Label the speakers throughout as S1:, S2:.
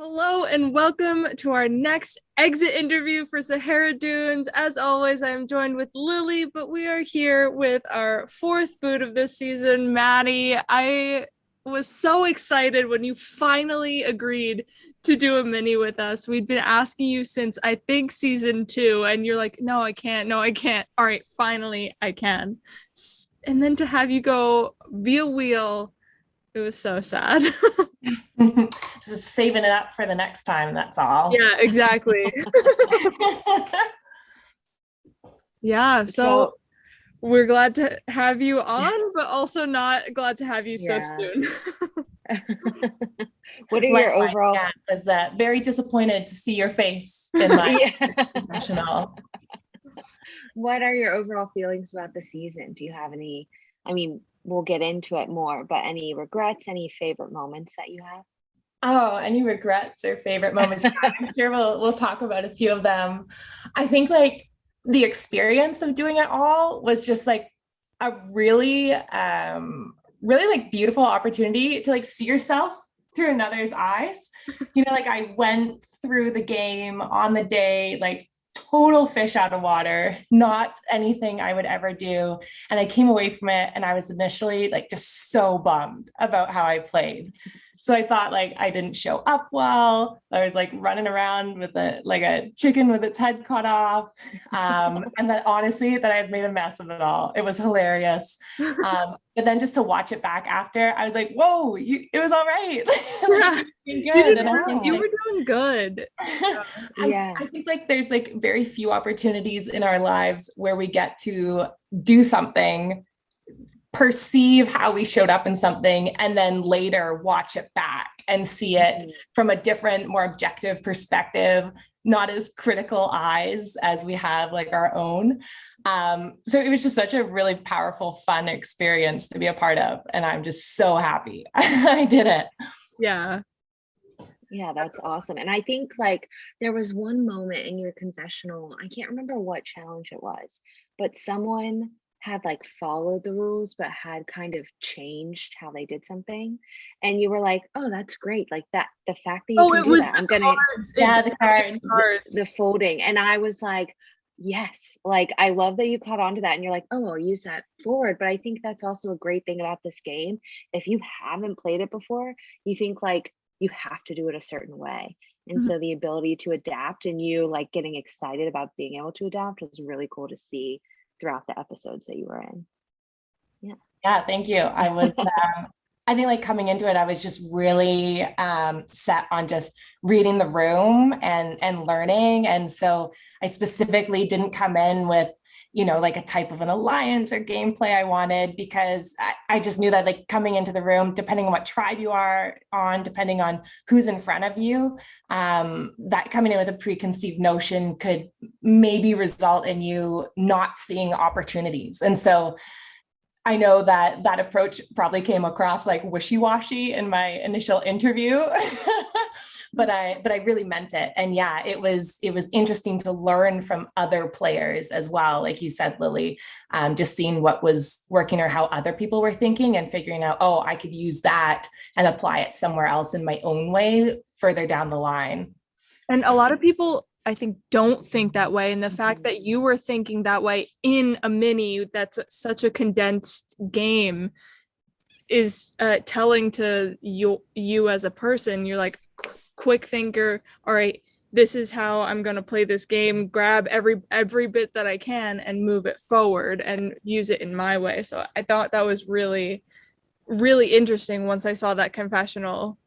S1: Hello and welcome to our next exit interview for Sahara Dunes. As always, I am joined with Lilly, but we are here with our fourth boot of this season, Maddie. I was so excited when you finally agreed to do a mini with us. We'd been asking you since I think season 2, and you're like, no, I can't. No, I can't. All right, finally I can. And then to have you go be a wheel, it was so sad.
S2: Just saving it up for the next time, that's all.
S1: Yeah, exactly. Yeah, so we're glad to have you on, but also not glad to have you so soon.
S3: What are your overall?
S2: I was very disappointed to see your face in my professional.
S3: What are your overall feelings about the season? Do you have any? I mean, we'll get into it more, but any regrets, any favorite moments that you have?
S2: Oh, any regrets or favorite moments? I'm sure we'll talk about a few of them. I think like the experience of doing it all was just like a really like beautiful opportunity to like see yourself through another's eyes. You know, like I went through the game on the day, like total fish out of water, not anything I would ever do. And I came away from it and I was initially like just so bummed about how I played. So I thought like I didn't show up well. I was like running around with a chicken with its head cut off. And then honestly that I had made a mess of it all. It was hilarious. But then just to watch it back after, I was like, whoa, it was all right.
S1: Yeah. You were doing good.
S3: Yeah.
S2: I think like there's like very few opportunities in our lives where we get to do something, perceive how we showed up in something, and then later watch it back and see it from a different, more objective perspective, not as critical eyes as we have like our own. So it was just such a really powerful, fun experience to be a part of. And I'm just so happy I did it.
S1: Yeah.
S3: Yeah, that's awesome. And I think like there was one moment in your confessional, I can't remember what challenge it was, but someone had like followed the rules but had kind of changed how they did something, and you were like, oh, that's great, like that the fact that you can do that. I'm gonna
S2: the cards,
S3: the folding. And I was like, yes, like I love that you caught on to that and you're like, oh, I'll use that forward. But I think that's also a great thing about this game. If you haven't played it before, you think like you have to do it a certain way. And so the ability to adapt and you like getting excited about being able to adapt was really cool to see throughout the episodes that you were in.
S2: Yeah, thank you. I was I think like coming into it, I was just really set on just reading the room and learning. And so I specifically didn't come in with, you know, like a type of an alliance or gameplay I wanted, because I just knew that like coming into the room, depending on what tribe you are on, depending on who's in front of you, that coming in with a preconceived notion could maybe result in you not seeing opportunities. And so I know that that approach probably came across like wishy-washy in my initial interview, but I really meant it. And yeah, it was interesting to learn from other players as well. Like you said, Lilly, just seeing what was working or how other people were thinking and figuring out, oh, I could use that and apply it somewhere else in my own way further down the line.
S1: And a lot of people, I think, don't think that way. And the fact that you were thinking that way in a mini that's such a condensed game is telling to you as a person. You're like, quick thinker. All right, this is how I'm going to play this game. Grab every bit that I can and move it forward and use it in my way. So I thought that was really, really interesting once I saw that confessional.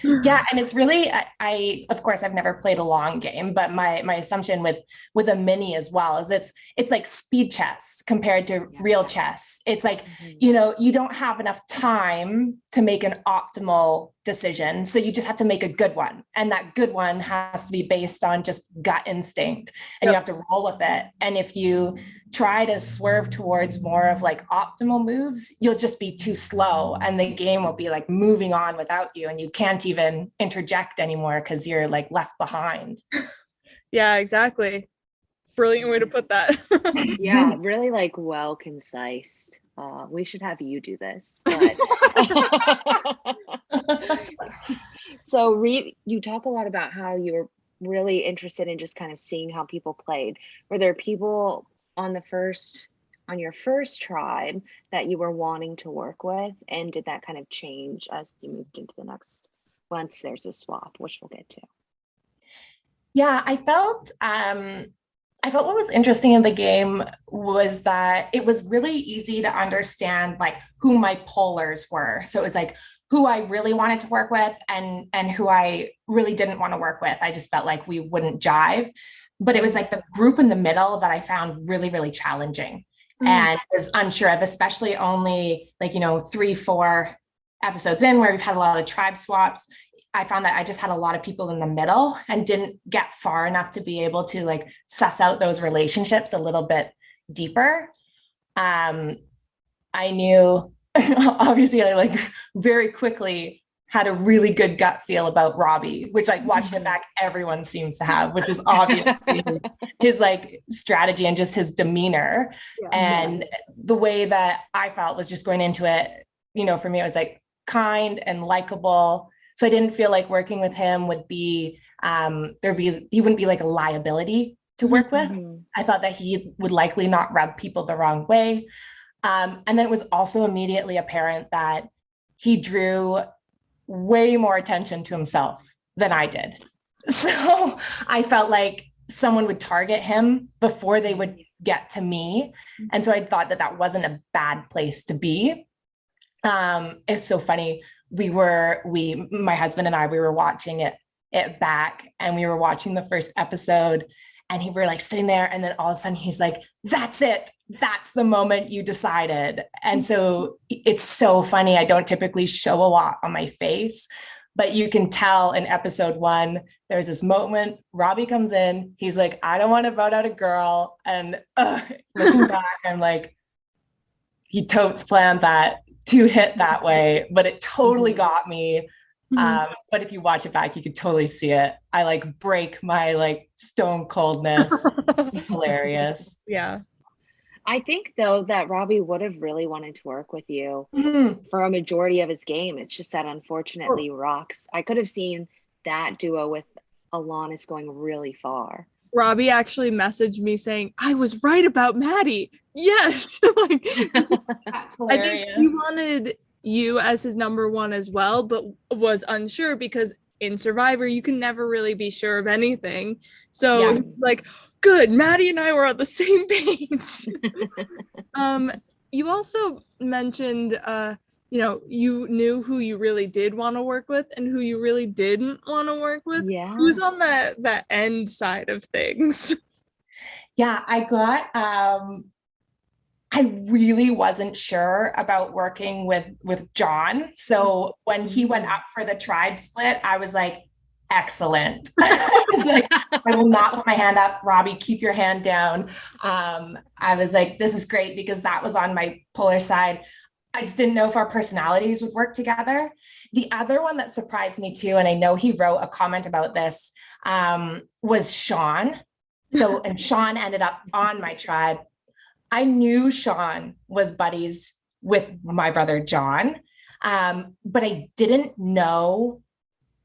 S2: Yeah, and it's really I of course I've never played a long game, but my assumption with a mini as well is it's like speed chess compared to real chess. It's like, you know, you don't have enough time to make an optimal decision, so you just have to make a good one, and that good one has to be based on just gut instinct, and you have to roll with it. And if you try to swerve towards more of like optimal moves, you'll just be too slow and the game will be like moving on without you, and you can't even interject anymore because you're like left behind.
S1: Yeah, exactly. Brilliant way to put that.
S3: Yeah, really like well concise. We should have you do this. But so So you talk a lot about how you were really interested in just kind of seeing how people played. Were there people on your first tribe that you were wanting to work with, and did that kind of change as you moved into the next, once there's a swap, which we'll get to?
S2: Yeah, I felt what was interesting in the game was that it was really easy to understand like who my polars were. So it was like who I really wanted to work with and who I really didn't want to work with. I just felt like we wouldn't jive. But it was like the group in the middle that I found really, really challenging and was unsure of, especially only like, 3-4 episodes in where we've had a lot of tribe swaps. I found that I just had a lot of people in the middle and didn't get far enough to be able to like suss out those relationships a little bit deeper. I knew, obviously, I like very quickly had a really good gut feel about Robbie, which like watching it back, everyone seems to have, which is obviously his like strategy and just his demeanor. And the way that I felt was just going into it, for me, it was like kind and likable. So I didn't feel like working with him would be, he wouldn't be like a liability to work with. I thought that he would likely not rub people the wrong way. And then it was also immediately apparent that he drew way more attention to himself than I did. So I felt like someone would target him before they would get to me. And so I thought that wasn't a bad place to be. It's so funny. My husband and I, we were watching it back, and we were watching the first episode, and we were like sitting there, and then all of a sudden he's like, that's it. That's the moment you decided. And so it's so funny. I don't typically show a lot on my face, but you can tell in episode 1, there's this moment, Robbie comes in, he's like, I don't want to vote out a girl. And looking back, I'm like, he totes planned that to hit that way, but it totally got me. But if you watch it back, you could totally see it. I like break my like stone coldness. Hilarious.
S1: Yeah.
S3: I think though that Robbie would have really wanted to work with you for a majority of his game. It's just that unfortunately Rocks. I could have seen that duo with Alanis going really far.
S1: Robbie actually messaged me saying, I was right about Maddie. Yes. Like,
S2: that's hilarious.
S1: I think he wanted you as his number one as well, but was unsure because in Survivor, you can never really be sure of anything. So it's like, good, Maddie and I were on the same page. You also mentioned, you knew who you really did want to work with and who you really didn't want to work with.
S3: Yeah.
S1: Who's on that end side of things?
S2: Yeah, I really wasn't sure about working with Jon. So when he went up for the tribe split, I was like, excellent. I was like, I will not put my hand up. Robbie, keep your hand down. I was like, this is great because that was on my polar side. I just didn't know if our personalities would work together. The other one that surprised me too, and I know he wrote a comment about this, was Sean. So, and Sean ended up on my tribe. I knew Sean was buddies with my brother, Jon, but I didn't know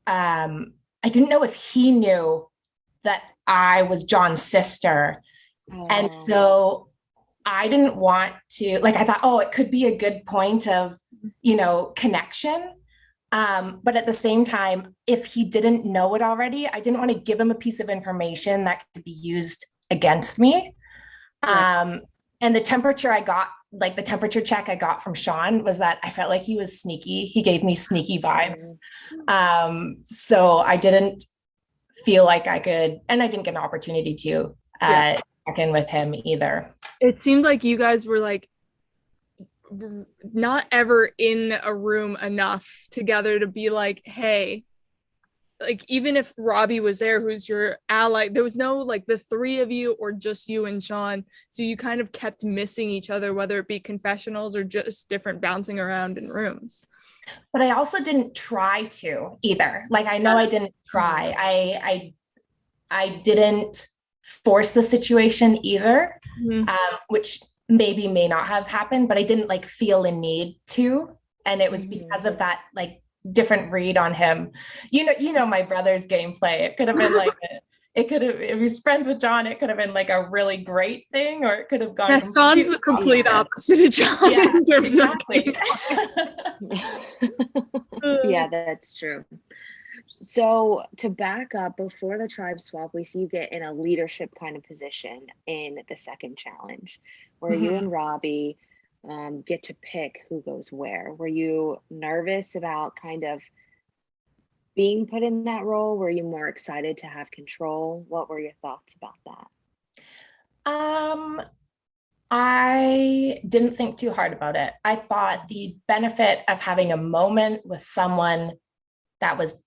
S2: if he knew that I was Jon's sister. And so I didn't want to, like, I thought, it could be a good point of, connection. But at the same time, if he didn't know it already, I didn't want to give him a piece of information that could be used against me. And the temperature I got, like the temperature check I got from Sean was that I felt like he was sneaky. He gave me sneaky vibes. So I didn't feel like I could, and I didn't get an opportunity to check in with him either.
S1: It seemed like you guys were like not ever in a room enough together to be like, hey, like even if Robbie was there, who's your ally, there was no like the three of you or just you and Sean. So you kind of kept missing each other, whether it be confessionals or just different bouncing around in rooms.
S2: But I also didn't try to either. Like, I know I didn't try. I didn't force the situation either, which may not have happened, but I didn't like feel a need to. And it was because of that, like different read on him. You know my brother's gameplay. It could have been like if he's friends with Jon, it could have been like a really great thing, or it could have gone
S1: Sean's the complete opposite of Jon in terms
S2: exactly.
S3: Yeah, that's true. So to back up, before the tribe swap, we see you get in a leadership kind of position in the second challenge, where you and Robbie get to pick who goes where. Were you nervous about kind of being put in that role? Were you more excited to have control? What were your thoughts about that?
S2: I didn't think too hard about it. I thought the benefit of having a moment with someone that was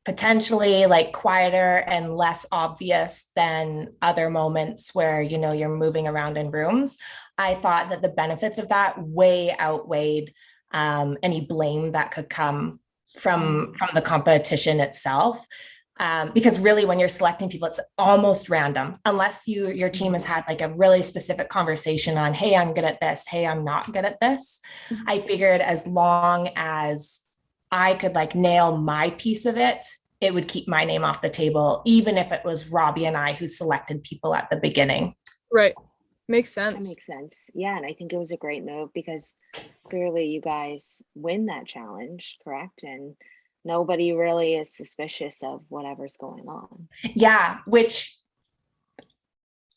S2: potentially like quieter and less obvious than other moments where, you're moving around in rooms. I thought that the benefits of that way outweighed any blame that could come from the competition itself. Because really, when you're selecting people, it's almost random, unless your team has had like a really specific conversation on, hey, I'm good at this, hey, I'm not good at this. I figured as long as I could like nail my piece of it, it would keep my name off the table, even if it was Robbie and I who selected people at the beginning.
S1: Right. Makes sense.
S3: That makes sense. Yeah, and I think it was a great move because clearly you guys win that challenge, correct? And nobody really is suspicious of whatever's going on.
S2: Yeah, which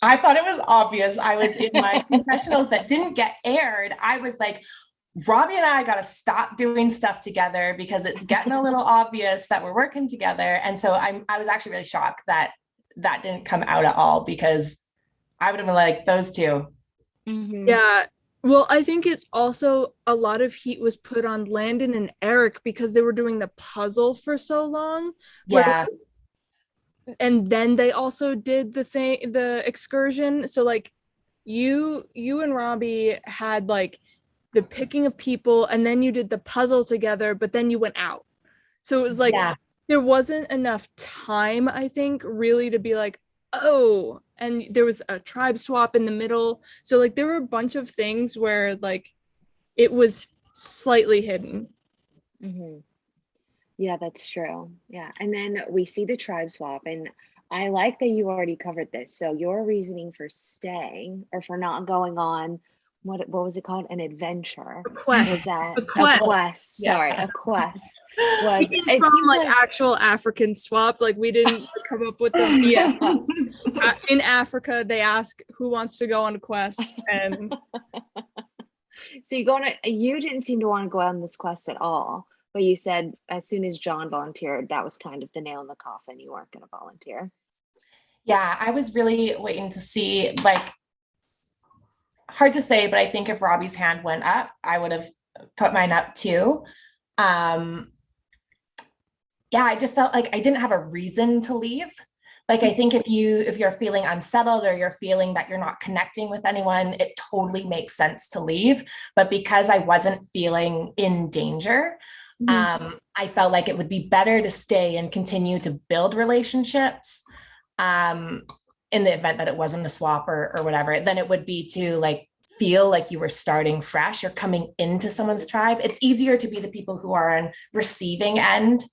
S2: I thought it was obvious. I was in my confessionals that didn't get aired. I was like, Robbie and I got to stop doing stuff together because it's getting a little obvious that we're working together. And so I was actually really shocked that didn't come out at all, because I would have been like, those two.
S1: Yeah. Well, I think it's also a lot of heat was put on Landon and Erik because they were doing the puzzle for so long.
S2: Yeah.
S1: And then they also did the excursion. So like you and Robbie had like the picking of people, and then you did the puzzle together, but then you went out. So it was like there wasn't enough time, I think, really to be like, oh, and there was a tribe swap in the middle. So like there were a bunch of things where like it was slightly hidden.
S3: Yeah, that's true. Yeah. And then we see the tribe swap, and I like that you already covered this. So your reasoning for staying or for not going on, what was it called? An adventure.
S1: A quest.
S3: Was that
S1: a quest?
S3: Sorry, a quest was
S1: it seems like actual African swap. Like we didn't come up with them. Yeah. In Africa, they ask who wants to go on a quest, and
S3: so you didn't seem to want to go on this quest at all. But you said as soon as Jon volunteered, that was kind of the nail in the coffin. You weren't going to volunteer.
S2: Yeah, I was really waiting to see, like, hard to say, but I think if Robbie's hand went up, I would have put mine up too. Yeah, I just felt like I didn't have a reason to leave. Like, I think if you're feeling unsettled or you're feeling that you're not connecting with anyone, it totally makes sense to leave. But because I wasn't feeling in danger, I felt like it would be better to stay and continue to build relationships in the event that it wasn't a swap or whatever, than it would be to like feel like you were starting fresh or coming into someone's tribe. It's easier to be the people who are on receiving end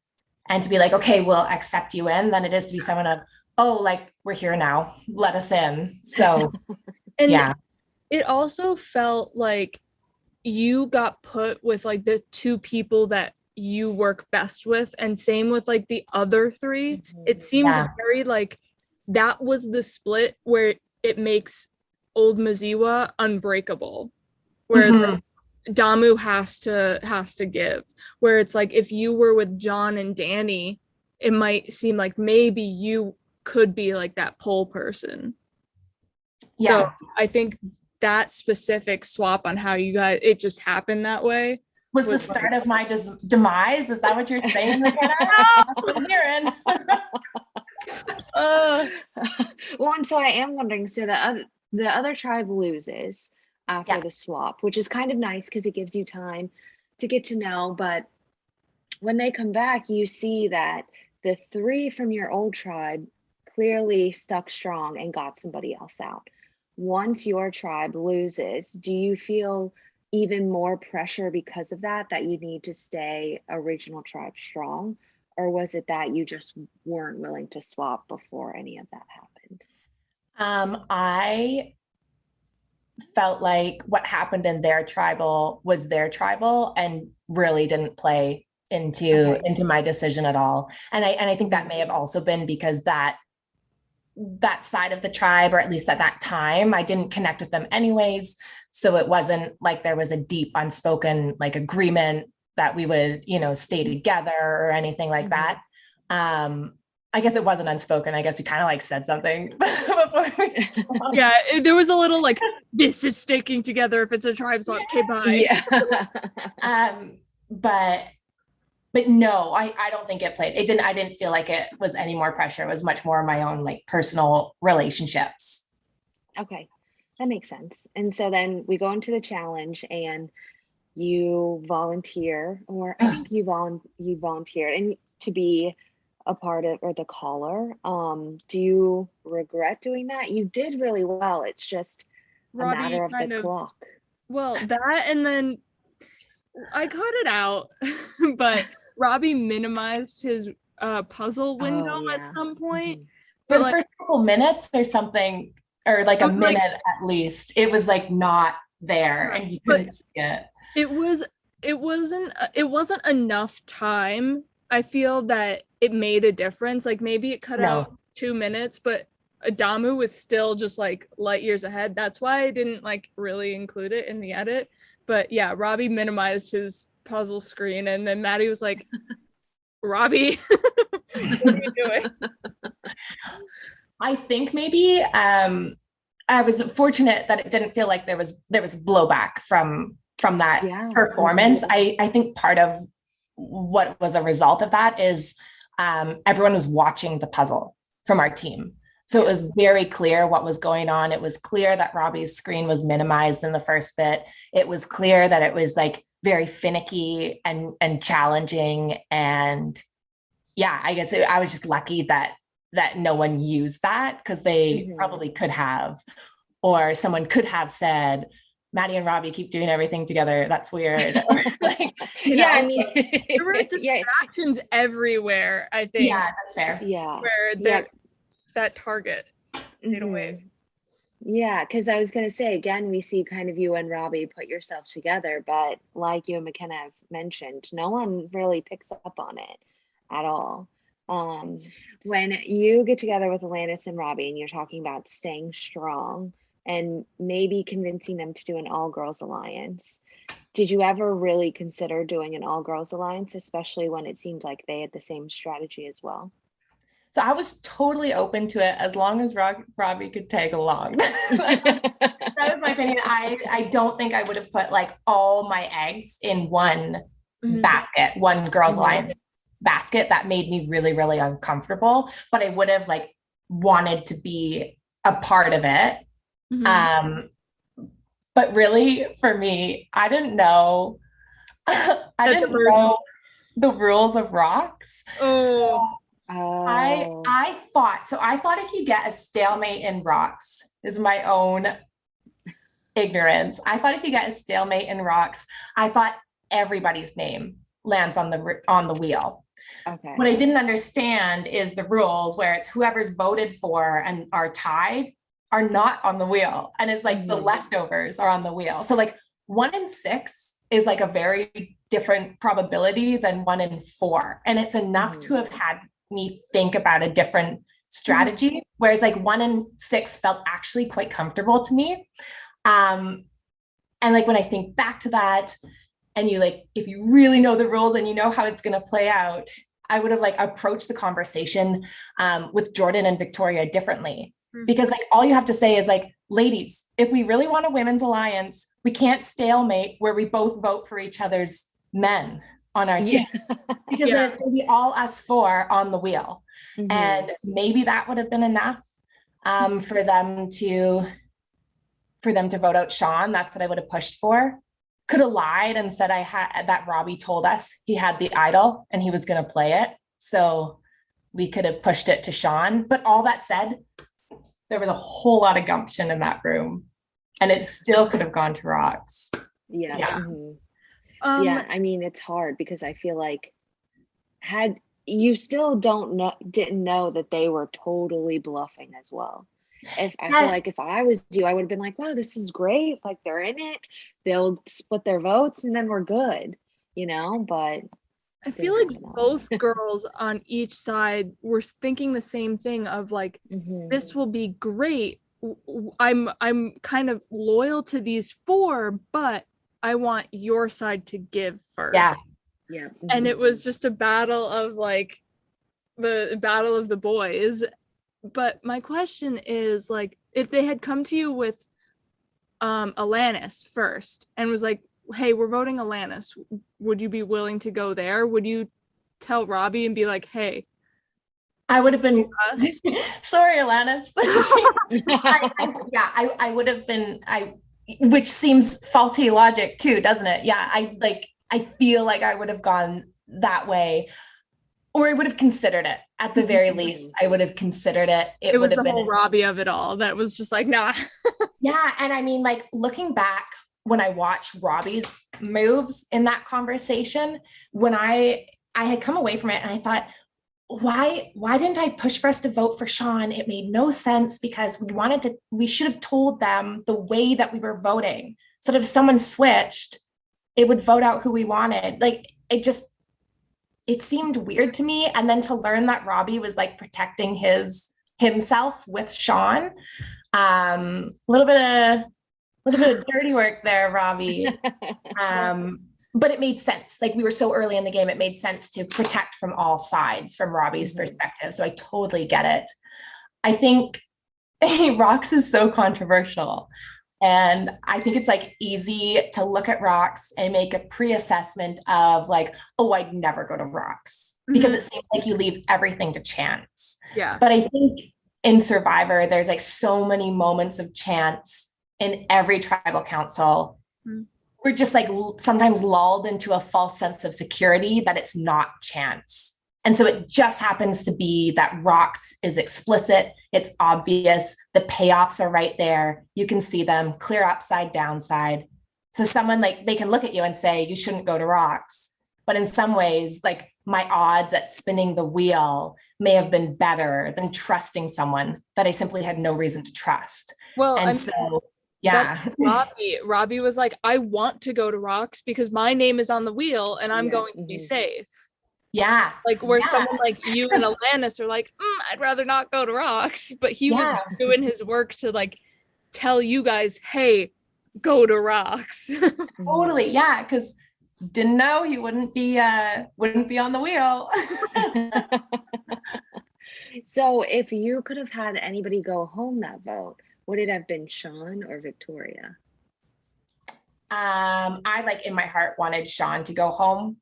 S2: and to be like, okay, we'll accept you in, than it is to be someone of, oh, like, we're here now, let us in. So
S1: and
S2: yeah,
S1: it also felt like you got put with like the two people that you work best with, and same with like the other three. It seemed very like that was the split where it makes old Maziwa unbreakable, where like, Damu has to give, where it's like if you were with Jon and Danny, it might seem like maybe you could be like that pole person. So I think that specific swap on how you guys, it just happened that way,
S2: was the start of my demise. Is that what you're saying, McKenna? I'm hearing.
S3: Well, and so I am wondering, so the other tribe loses after the swap, which is kind of nice because it gives you time to get to know. But when they come back, you see that the three from your old tribe clearly stuck strong and got somebody else out. Once your tribe loses, do you feel even more pressure because of that you need to stay original tribe strong? Or was it that you just weren't willing to swap before any of that happened?
S2: I felt like what happened in their tribal was their tribal and really didn't play into my decision at all. And I think that may have also been because that side of the tribe, or at least at that time, I didn't connect with them anyways. So it wasn't like there was a deep unspoken like agreement that we would, stay together or anything like that. I guess it wasn't unspoken. I guess we kind of like said something before we swapped.
S1: Yeah, there was a little like, this is sticking together if it's a tribe swap. Okay, bye.
S3: Yeah.
S2: But no, I don't think it played. I didn't feel like it was any more pressure. It was much more my own like personal relationships.
S3: Okay, that makes sense. And so then we go into the challenge and you volunteer, or I think you volunteered and to be a part of, or the caller. Do you regret doing that? You did really well. It's just
S1: Robbie,
S3: a matter of the clock.
S1: Well, that, and then I cut it out, but Robbie minimized his puzzle window at some point.
S2: For the first couple minutes, there's something, or like a minute at least, it was like not there, and you couldn't see it.
S1: It wasn't enough time. I feel that it made a difference. Like maybe it cut out 2 minutes, but Adamu was still just like light years ahead. That's why I didn't like really include it in the edit. But yeah, Robbie minimized his puzzle screen, and then Maddie was like, Robbie, what are you doing?
S2: I think maybe I was fortunate that it didn't feel like there was blowback from that performance. I think part of what was a result of that is everyone was watching the puzzle from our team. So it was very clear what was going on. It was clear that Robbie's screen was minimized in the first bit. It was clear that it was like very finicky and challenging. And yeah, I guess I was just lucky that no one used that, because they probably could have, or someone could have said, Maddie and Robbie keep doing everything together. That's weird. Or like,
S3: I mean,
S1: there were distractions everywhere, I think.
S2: Yeah, that's fair.
S3: Yeah.
S1: Where that target stayed away.
S3: Yeah, because I was going to say, again, we see kind of you and Robbie put yourself together, but like you and McKenna have mentioned, no one really picks up on it at all. When you get together with Alanis and Robbie and you're talking about staying strong and maybe convincing them to do an all-girls alliance, did you ever really consider doing an all-girls alliance, especially when it seemed like they had the same strategy as well?
S2: So I was totally open to it as long as Robbie could tag along. That was my opinion. I don't think I would have put like all my eggs in one basket, one girls alliance basket. That made me really, really uncomfortable, but I would have like wanted to be a part of it. But really for me, I didn't know, I didn't know the rules of rocks. I thought if you get a stalemate in rocks, is my own ignorance. I thought if you get a stalemate in rocks, I thought everybody's name lands on the wheel.
S3: Okay.
S2: What I didn't understand is the rules where it's whoever's voted for and are tied are not on the wheel. And it's like the leftovers are on the wheel. So like 1 in 6 is like a very different probability than 1 in 4. And it's enough to have had me think about a different strategy. Whereas like 1 in 6 felt actually quite comfortable to me. And like when I think back to that, and you like, if you really know the rules and you know how it's going to play out, I would have like approached the conversation with Jordyn and Victoria differently. Because like all you have to say is like, ladies, if we really want a women's alliance, we can't stalemate where we both vote for each other's men on our team. Because then it's going to be all us 4 on the wheel. And maybe that would have been enough for them to vote out Sean. That's what I would have pushed for. Could have lied and said that Robbie told us he had the idol and he was going to play it. So we could have pushed it to Sean. But all that said, there was a whole lot of gumption in that room, and it still could have gone to rocks.
S3: Yeah.
S2: Yeah.
S3: Mm-hmm. Yeah, I mean, it's hard because I feel like had you still didn't know that they were totally bluffing as well. If I feel like if I was you, I would have been like, wow, this is great. Like they're in it. They'll split their votes and then we're good, but
S1: I feel like both girls on each side were thinking the same thing of like, this will be great. I'm kind of loyal to these four, but I want your side to give first.
S2: Yeah.
S3: Yeah.
S1: And it was just a battle of like the battle of the boys. But my question is like, if they had come to you with Alanis first and was like, hey, we're voting Alanis, would you be willing to go there? Would you tell Robbie and be like, hey,
S2: I would have been sorry, Alanis. I would have been, which seems faulty logic too, doesn't it? Yeah, I feel like I would have gone that way, or I would have considered it at the very least. I would have considered it.
S1: It would have been the whole Robbie of it all. That was just like, nah.
S2: Yeah, and I mean, like looking back when I watched Robbie's moves in that conversation, when I had come away from it and I thought, why didn't I push for us to vote for Sean? It made no sense because we should have told them the way that we were voting. So that if someone switched, it would vote out who we wanted. Like it seemed weird to me. And then to learn that Robbie was like protecting himself with Sean, a little bit of dirty work there, Robbie. But it made sense. Like we were so early in the game, it made sense to protect from all sides from Robbie's perspective. So I totally get it. I think Rox is so controversial. And I think it's like easy to look at Rox and make a pre-assessment of like, oh, I'd never go to Rox because it seems like you leave everything to chance.
S1: Yeah.
S2: But I think in Survivor, there's like so many moments of chance in every tribal council. We're just like sometimes lulled into a false sense of security that it's not chance. And so it just happens to be that Rox is explicit. It's obvious. The payoffs are right there. You can see them clear upside, downside. So someone like, they can look at you and say, you shouldn't go to Rox. But in some ways, like my odds at spinning the wheel may have been better than trusting someone that I simply had no reason to trust.
S1: Well,
S2: and so yeah.
S1: Robbie was like, I want to go to Rox because my name is on the wheel and I'm going to be safe.
S2: Yeah.
S1: Like where someone like you and Alanis are like, I'd rather not go to Rox, but he was doing his work to like tell you guys, hey, go to Rox.
S2: Totally. Yeah. Because didn't know he wouldn't be on the wheel.
S3: So if you could have had anybody go home that vote, would it have been Sean or Victoria?
S2: I like in my heart wanted Sean to go home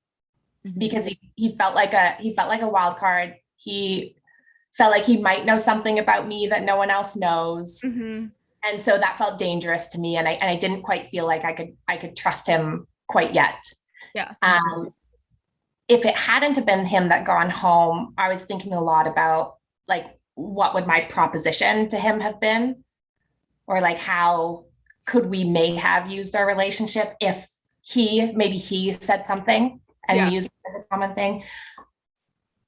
S2: because he felt like a wild card. He felt like he might know something about me that no one else knows. And so that felt dangerous to me. And I didn't quite feel like I could trust him quite yet.
S1: Yeah.
S2: If it hadn't have been him that gone home, I was thinking a lot about like, what would my proposition to him have been? Or like, how could we may have used our relationship if maybe he said something and we used it as a common thing.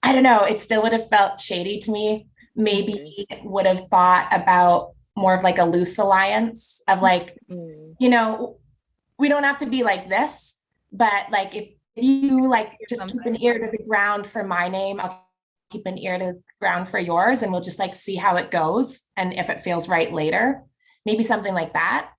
S2: I don't know. It still would have felt shady to me. Maybe would have thought about more of like a loose alliance of like, we don't have to be like this, but like if you like just keep an ear to the ground for my name, I'll keep an ear to the ground for yours, and we'll just like see how it goes. And if it feels right later, maybe something like that.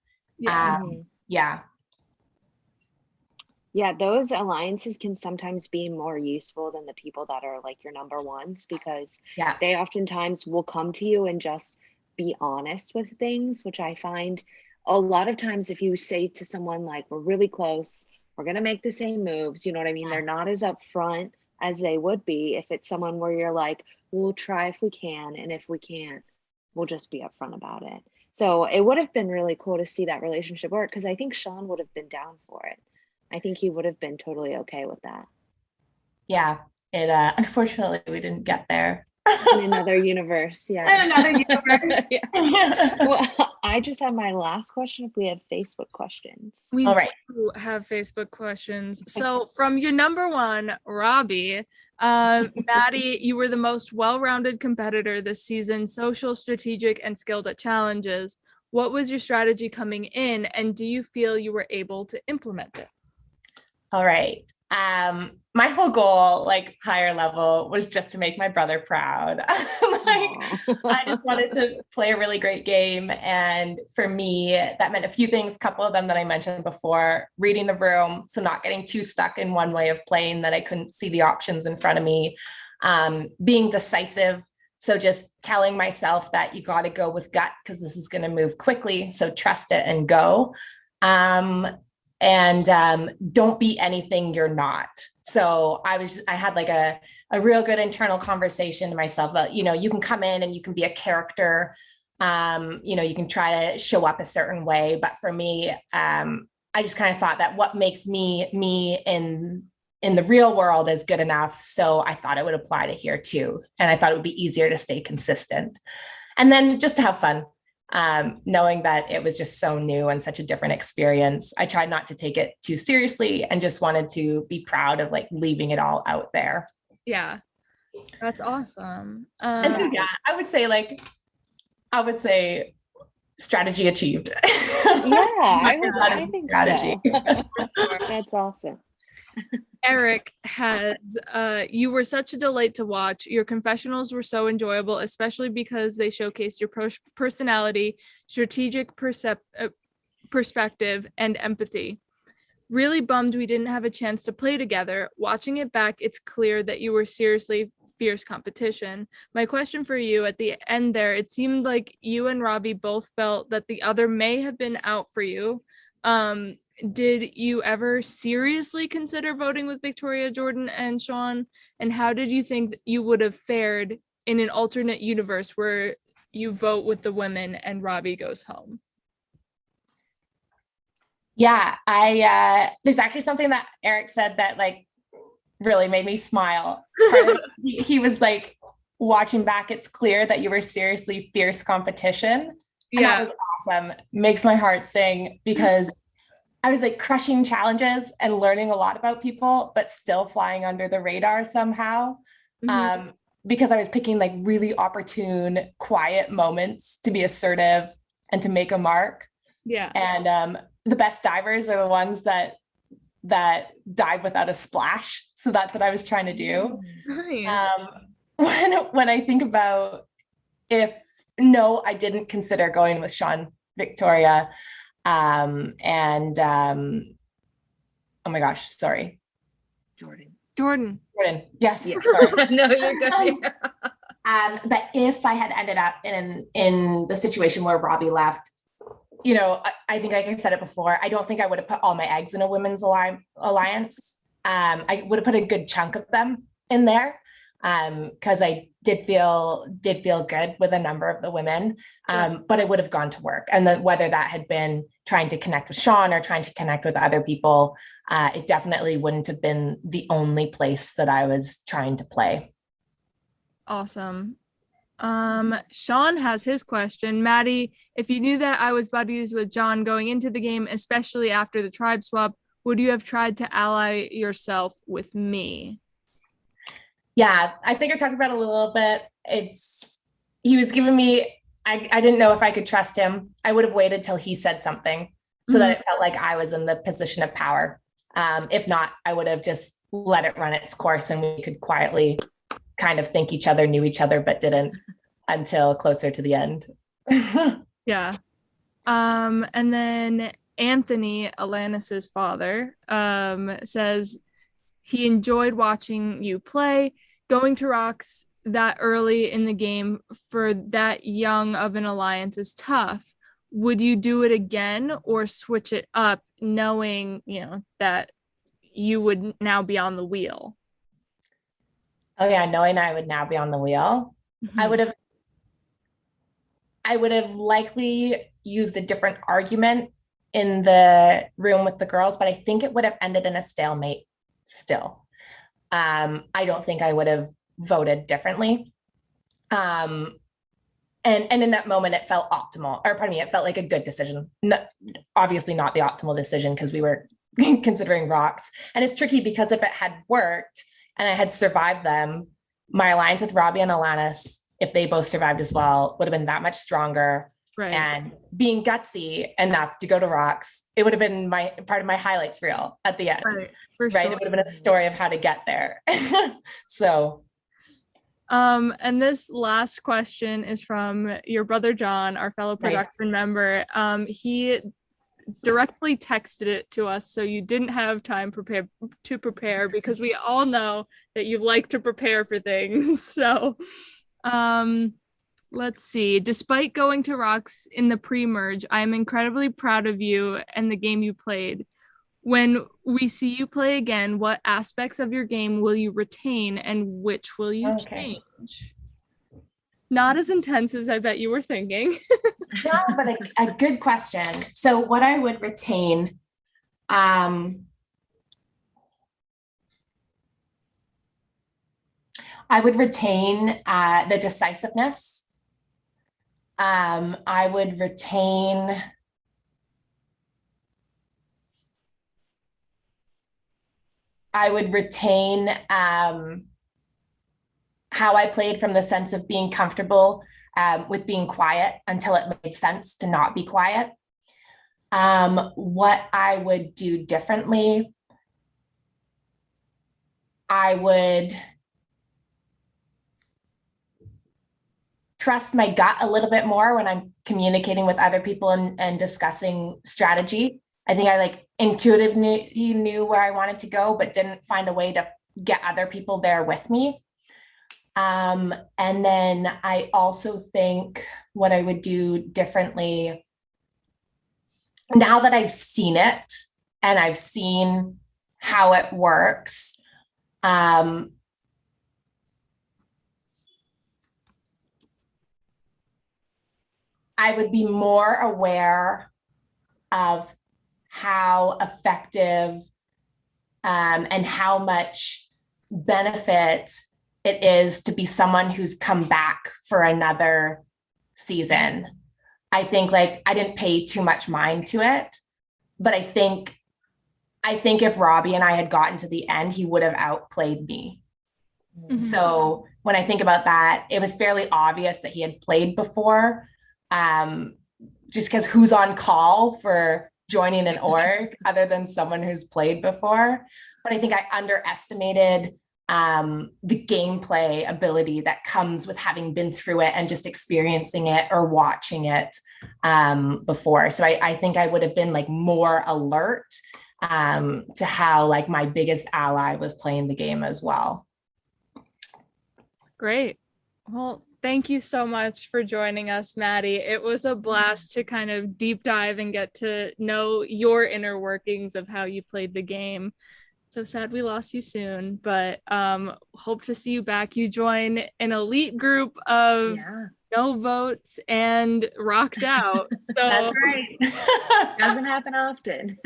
S3: Yeah, those alliances can sometimes be more useful than the people that are like your number ones, because they oftentimes will come to you and just be honest with things, which I find a lot of times if you say to someone like, we're really close, we're going to make the same moves, you know what I mean? They're not as upfront as they would be if it's someone where you're like, we'll try if we can, and if we can't, we'll just be upfront about it. So it would have been really cool to see that relationship work, because I think Sean would have been down for it. I think he would have been totally okay with that.
S2: Yeah, it unfortunately we didn't get there.
S3: In another universe, yeah.
S2: In another universe.
S3: Yeah. Well, I just have my last question if we have Facebook questions.
S1: We
S2: All right.
S1: do have Facebook questions. So from your number one, Robbie, Maddie, you were the most well-rounded competitor this season, social, strategic, and skilled at challenges. What was your strategy coming in, and do you feel you were able to implement it?
S2: All right. My whole goal, like higher level, was just to make my brother proud. I just wanted to play a really great game. And for me, that meant a few things, a couple of them that I mentioned before: reading the room, so not getting too stuck in one way of playing that I couldn't see the options in front of me, being decisive. So just telling myself that you got to go with gut because this is going to move quickly. So trust it and go. And don't be anything you're not. So I had like a real good internal conversation to myself about, you can come in and you can be a character, you can try to show up a certain way. But for me, I just kind of thought that what makes me in the real world is good enough. So I thought it would apply to here too. And I thought it would be easier to stay consistent. And then just to have fun. Knowing that it was just so new and such a different experience, I tried not to take it too seriously and just wanted to be proud of like leaving it all out there.
S1: Yeah, that's awesome.
S2: And so, yeah, I would say strategy achieved.
S3: Yeah, I think strategy. So. That's awesome.
S1: Erik has, you were such a delight to watch. Your confessionals were so enjoyable, especially because they showcased your personality, strategic perspective, and empathy. Really bummed we didn't have a chance to play together. Watching it back, it's clear that you were seriously fierce competition. My question for you at the end there, it seemed like you and Robbie both felt that the other may have been out for you. Did you ever seriously consider voting with Victoria, Jordyn, and Sean? And how did you think you would have fared in an alternate universe where you vote with the women and Robbie goes home?
S2: Yeah, there's actually something that Erik said that like really made me smile. He was like, watching back, it's clear that you were seriously fierce competition. And that was awesome. Makes my heart sing because I was like crushing challenges and learning a lot about people, but still flying under the radar somehow. Mm-hmm. Because I was picking like really opportune, quiet moments to be assertive and to make a mark.
S1: Yeah.
S2: And the best divers are the ones that dive without a splash. So that's what I was trying to do.
S1: Nice.
S2: When I think about I didn't consider going with Sean, Victoria. Oh my gosh, sorry.
S1: Jordyn.
S2: Yes,
S3: yeah.
S2: Sorry.
S3: No, you're good.
S2: But if I had ended up in the situation where Robbie left, I think like I said it before, I don't think I would have put all my eggs in a women's alliance. I would have put a good chunk of them in there. Because I did feel good with a number of the women, but it would have gone to work. And then whether that had been trying to connect with Sean or trying to connect with other people, it definitely wouldn't have been the only place that I was trying to play.
S1: Awesome. Sean has his question. Maddie, if you knew that I was buddies with Jon going into the game, especially after the tribe swap, would you have tried to ally yourself with me?
S2: Yeah, I think I talked about it a little bit. He was giving me, I didn't know if I could trust him. I would have waited till he said something so that it felt like I was in the position of power. If not, I would have just let it run its course and we could quietly kind of think each other knew each other, but didn't until closer to the end.
S1: Yeah. And then Anthony, Alanis's father, says he enjoyed watching you play. Going to rocks that early in the game for that young of an alliance is tough. Would you do it again or switch it up, knowing, that you would now be on the wheel?
S2: Oh yeah, knowing I would now be on the wheel, mm-hmm. I would have likely used a different argument in the room with the girls, but I think it would have ended in a stalemate still. I don't think I would have voted differently. And in that moment, it felt optimal, or pardon me, it felt like a good decision. Obviously not the optimal decision because we were considering rocks. And it's tricky because if it had worked and I had survived them, my alliance with Robbie and Alanis, if they both survived as well, would have been that much stronger.
S1: Right.
S2: And being gutsy enough to go to rocks, it would have been part of my highlights reel at the end.
S1: Right. For
S2: right?
S1: sure.
S2: It would have been a story of how to get there. So.
S1: And this last question is from your brother, John, our fellow production member. He directly texted it to us, so you didn't have time to prepare because we all know that you like to prepare for things. So, let's see. Despite going to rocks in the pre-merge, I am incredibly proud of you and the game you played. When we see you play again, what aspects of your game will you retain and which will you change? Not as intense as I bet you were thinking.
S2: No, but a good question. So what I would retain, I would retain the decisiveness. I would retain how I played from the sense of being comfortable with being quiet until it made sense to not be quiet. What I would do differently, I would trust my gut a little bit more when I'm communicating with other people and discussing strategy. I think I intuitively knew where I wanted to go, but didn't find a way to get other people there with me. And then I also think what I would do differently, now that I've seen it and I've seen how it works, I would be more aware of how effective and how much benefit it is to be someone who's come back for another season. I think I didn't pay too much mind to it, but I think if Robbie and I had gotten to the end, he would have outplayed me. Mm-hmm. So when I think about that, it was fairly obvious that he had played before, just because who's on call for joining an org other than someone who's played before. But I think I underestimated the gameplay ability that comes with having been through it and just experiencing it or watching it before. So I think I would have been more alert to how my biggest ally was playing the game as well.
S1: Great. Well, thank you so much for joining us, Maddie. It was a blast to kind of deep dive and get to know your inner workings of how you played the game. So sad we lost you soon, but hope to see you back. You join an elite group of no votes and rocked out. So
S3: that's right. Doesn't happen often.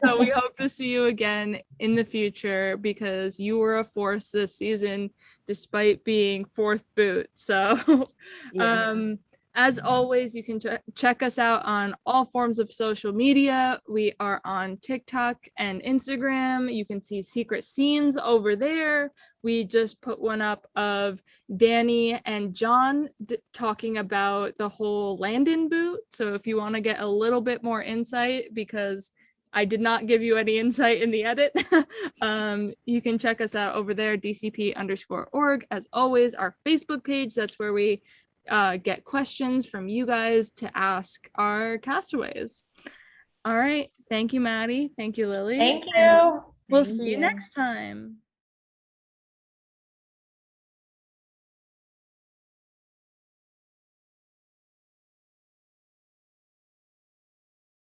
S1: So we hope to see you again in the future because you were a force this season despite being fourth boot. So as always, you can check us out on all forms of social media. We are on TikTok and Instagram. You can see secret scenes over there. We just put one up of Danny and John talking about the whole Landon boot. So if you want to get a little bit more insight, because I did not give you any insight in the edit, you can check us out over there, DCP_org. As always, our Facebook page, that's where we get questions from you guys to ask our castaways. All right. Thank you, Maddie. Thank you, Lilly.
S2: Thank you.
S1: We'll see you next time.